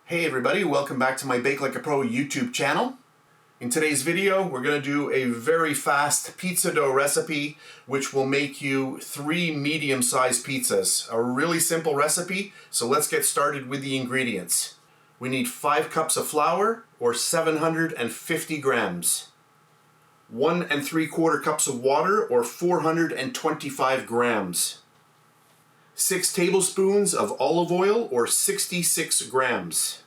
Hey everybody, welcome back to my BakeLikeAPro YouTube channel. In today's video, we're going to do a very fast pizza dough recipe which will make you 3 medium-sized pizzas. A really simple recipe, so let's get started with the ingredients. We need 5 cups of flour, or 750 grams. 1 3/4 cups of water, or 425 grams. 6 tablespoons of olive oil, or 66 grams.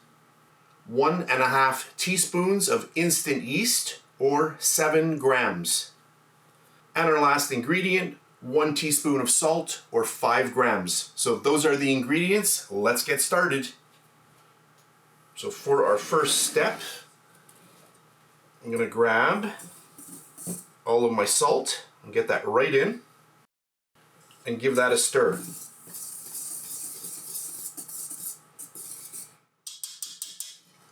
1 1/2 teaspoons of instant yeast, or 7 grams. And our last ingredient, 1 teaspoon of salt, or 5 grams. So those are the ingredients. Let's get started. So for our first step, I'm going to grab all of my salt and get that right in and give that a stir.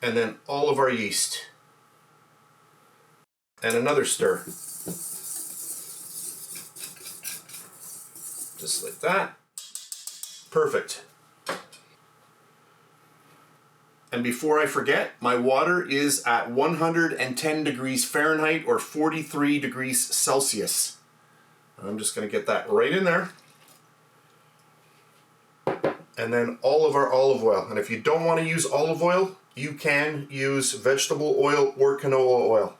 And then all of our yeast. And another stir. Just like that. Perfect. And before I forget, my water is at 110 degrees Fahrenheit or 43 degrees Celsius. I'm just going to get that right in there. And then all of our olive oil. And if you don't want to use olive oil, you can use vegetable oil or canola oil.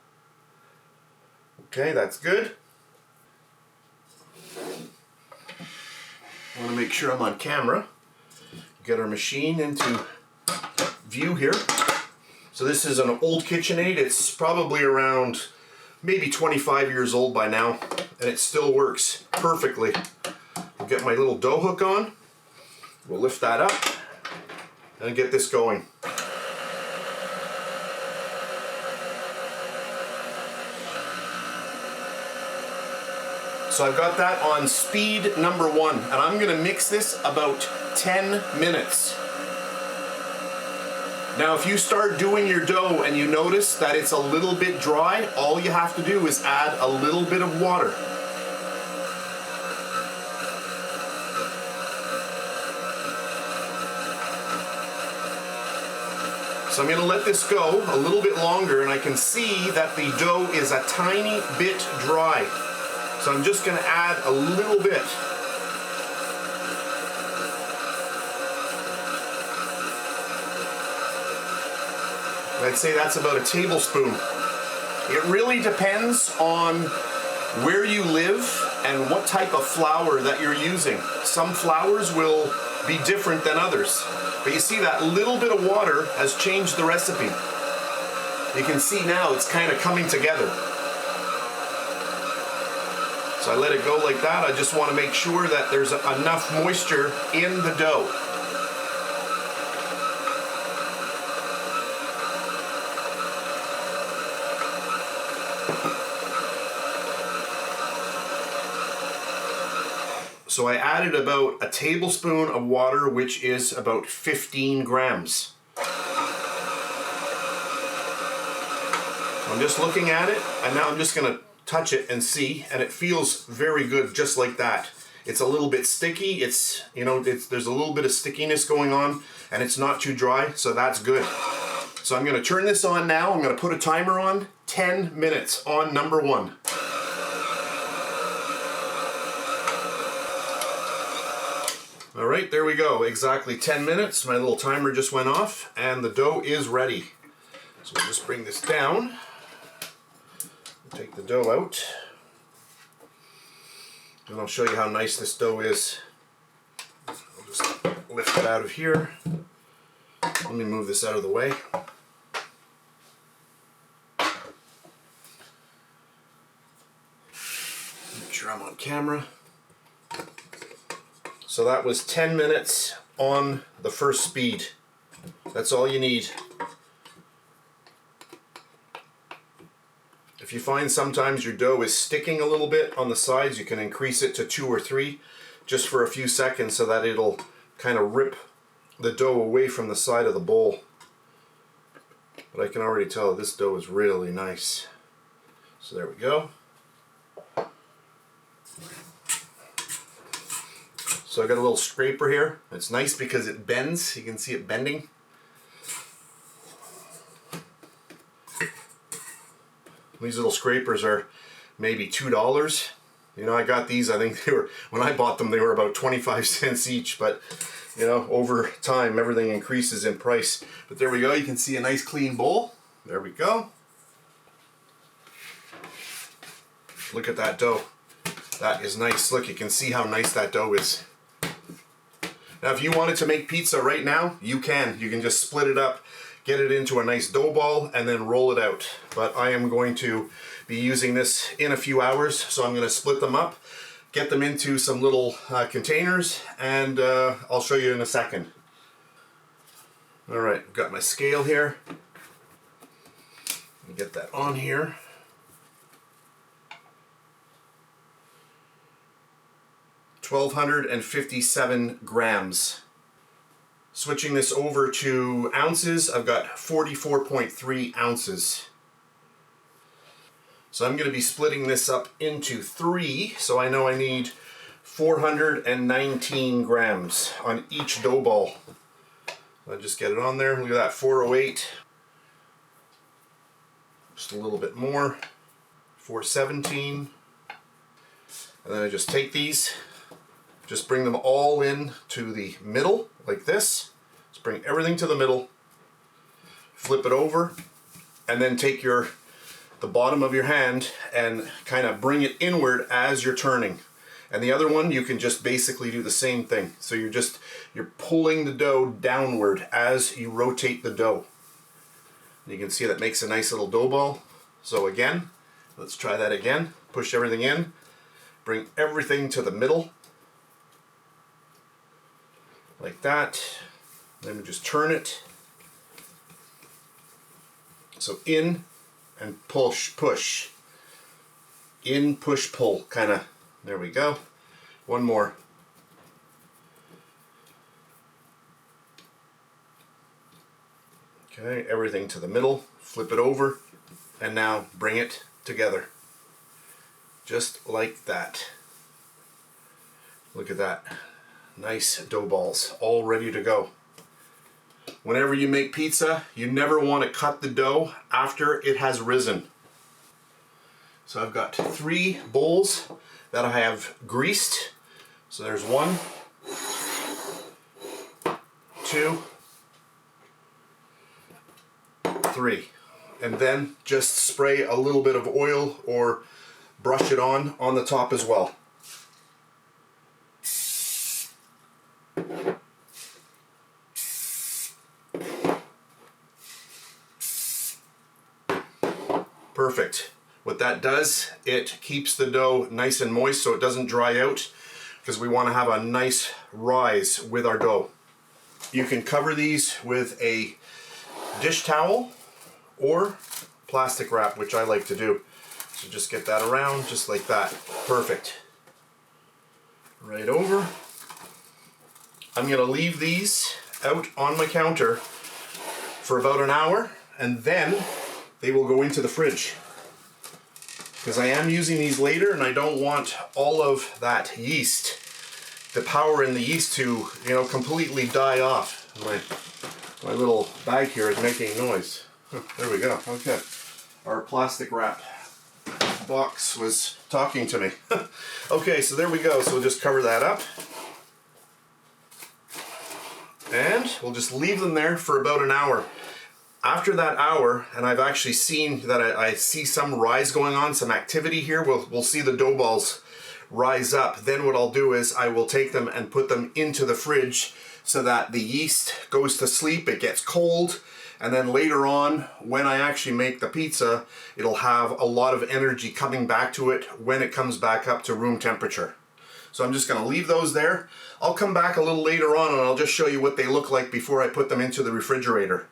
Okay, that's good. I want to make sure I'm on camera. Get our machine into view here. So this is an old KitchenAid. It's probably around maybe 25 years old by now, and it still works perfectly. I'll get my little dough hook on. We'll lift that up and get this going. So I've got that on speed number 1, and I'm going to mix this about 10 minutes. Now if you start doing your dough and you notice that it's a little bit dry, all you have to do is add a little bit of water. So I'm going to let this go a little bit longer, and I can see that the dough is a tiny bit dry. So I'm just going to add a little bit. I'd say that's about a tablespoon. It really depends on where you live and what type of flour that you're using. Some flours will be different than others. But you see that little bit of water has changed the recipe. You can see now it's kind of coming together. So I let it go like that. I just want to make sure that there's enough moisture in the dough. So I added about a tablespoon of water, which is about 15 grams. I'm just looking at it, and now I'm just going to touch it and see, and it feels very good just like that. It's a little bit sticky, there's a little bit of stickiness going on, and it's not too dry, so that's good. So I'm going to turn this on now. I'm going to put a timer on, 10 minutes on number 1. All right, there we go. Exactly 10 minutes. My little timer just went off, and the dough is ready. So we'll just bring this down. Take the dough out. And I'll show you how nice this dough is. I'll just lift it out of here. Let me move this out of the way. Make sure I'm on camera. So that was 10 minutes on the first speed. That's all you need. If you find sometimes your dough is sticking a little bit on the sides, you can increase it to 2 or 3 just for a few seconds so that it'll kind of rip the dough away from the side of the bowl. But I can already tell this dough is really nice. So there we go. So I got a little scraper here. It's nice because it bends. You can see it bending. These little scrapers are maybe $2. You know, I got these, I think they were, when I bought them, they were about 25 cents each, but you know, over time, everything increases in price. But there we go, you can see a nice clean bowl. There we go. Look at that dough. That is nice. Look, you can see how nice that dough is. Now, if you wanted to make pizza right now, you can. You can just split it up, get it into a nice dough ball, and then roll it out. But I am going to be using this in a few hours, so I'm going to split them up, get them into some little containers, and I'll show you in a second. All right, I've got my scale here. Let me get that on here. 1,257 grams. Switching this over to ounces, I've got 44.3 ounces. So I'm going to be splitting this up into 3, so I know I need 419 grams on each dough ball. I'll just get it on there. Look at that, 408. Just a little bit more, 417. And then I just take these, just bring them all in to the middle, like this. Just bring everything to the middle, flip it over, and then take the bottom of your hand and kind of bring it inward as you're turning. And the other one, you can just basically do the same thing. So you're pulling the dough downward as you rotate the dough. And you can see that makes a nice little dough ball. So again, let's try that again. Push everything in, bring everything to the middle, like that. Then we just turn it. So in and push, push. In, push, pull, kind of. There we go. One more. Okay, everything to the middle, flip it over, and now bring it together. Just like that. Look at that. Nice dough balls, all ready to go. Whenever you make pizza, you never want to cut the dough after it has risen. So I've got 3 bowls that I have greased. So there's 1, 2, 3. And then just spray a little bit of oil or brush it on the top as well. Perfect. What that does, it keeps the dough nice and moist so it doesn't dry out, because we want to have a nice rise with our dough. You can cover these with a dish towel or plastic wrap, which I like to do. So just get that around just like that. Perfect. Right over. I'm going to leave these out on my counter for about an hour, and then they will go into the fridge. Because I am using these later and I don't want all of that yeast, the power in the yeast to, you know, completely die off. My little bag here is making noise. There we go. Okay. Our plastic wrap box was talking to me. Okay, so there we go. So we'll just cover that up. And we'll just leave them there for about an hour. After that hour, and I've actually seen that I see some rise going on, some activity here, we'll see the dough balls rise up. Then what I'll do is I will take them and put them into the fridge so that the yeast goes to sleep, it gets cold, and then later on, when I actually make the pizza, it'll have a lot of energy coming back to it when it comes back up to room temperature. So I'm just gonna leave those there. I'll come back a little later on and I'll just show you what they look like before I put them into the refrigerator.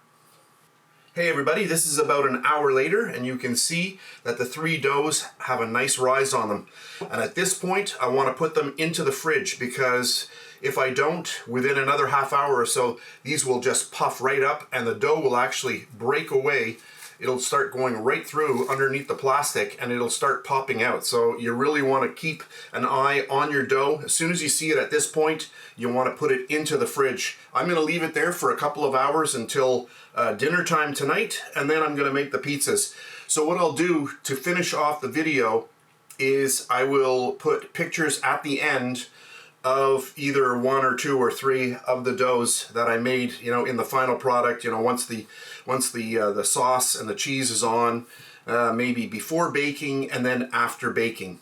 Hey everybody, this is about an hour later, and you can see that the 3 doughs have a nice rise on them. And at this point, I want to put them into the fridge, because if I don't, within another half hour or so, these will just puff right up and the dough will actually break away it'll start going right through underneath the plastic and it'll start popping out. So you really want to keep an eye on your dough. As soon as you see it at this point, you want to put it into the fridge. I'm going to leave it there for a couple of hours until dinner time tonight, and then I'm going to make the pizzas. So what I'll do to finish off the video is I will put pictures at the end of either 1 or 2 or 3 of the doughs that I made, you know, in the final product, you know, once the sauce and the cheese is on, maybe before baking and then after baking.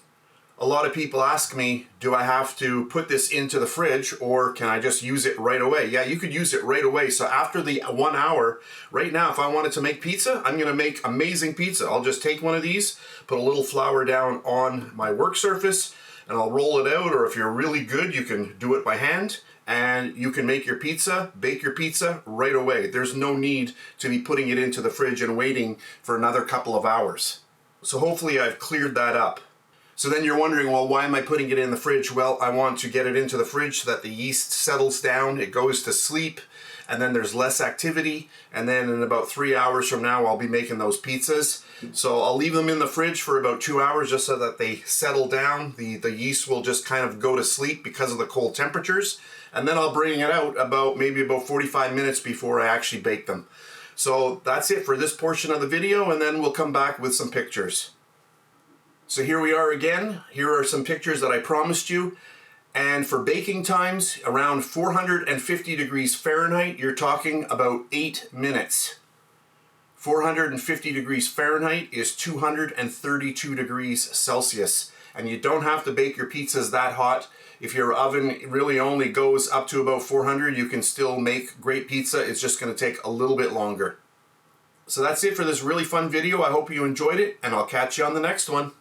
A lot of people ask me, do I have to put this into the fridge or can I just use it right away? Yeah, you could use it right away. So after the 1 hour, right now, if I wanted to make pizza, I'm gonna make amazing pizza. I'll just take one of these, put a little flour down on my work surface, and I'll roll it out, or if you're really good, you can do it by hand, and you can make your pizza, bake your pizza right away. There's no need to be putting it into the fridge and waiting for another couple of hours. So hopefully I've cleared that up. So then you're wondering, well, why am I putting it in the fridge? Well, I want to get it into the fridge so that the yeast settles down, it goes to sleep, and then there's less activity, and then in about 3 hours from now, I'll be making those pizzas. So I'll leave them in the fridge for about 2 hours just so that they settle down. The yeast will just kind of go to sleep because of the cold temperatures, and then I'll bring it out maybe about 45 minutes before I actually bake them. So that's it for this portion of the video, and then we'll come back with some pictures. So here we are again. Here are some pictures that I promised you. And for baking times, around 450 degrees Fahrenheit, you're talking about 8 minutes. 450 degrees Fahrenheit is 232 degrees Celsius. And you don't have to bake your pizzas that hot. If your oven really only goes up to about 400, you can still make great pizza. It's just going to take a little bit longer. So that's it for this really fun video. I hope you enjoyed it, and I'll catch you on the next one.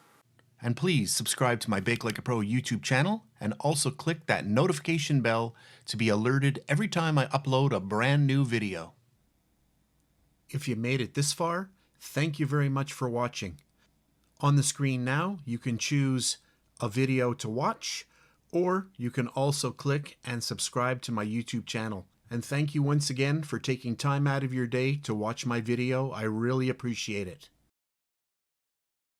And please subscribe to my Bake Like a Pro YouTube channel and also click that notification bell to be alerted every time I upload a brand new video. If you made it this far, thank you very much for watching. On the screen now, you can choose a video to watch, or you can also click and subscribe to my YouTube channel. And thank you once again for taking time out of your day to watch my video. I really appreciate it.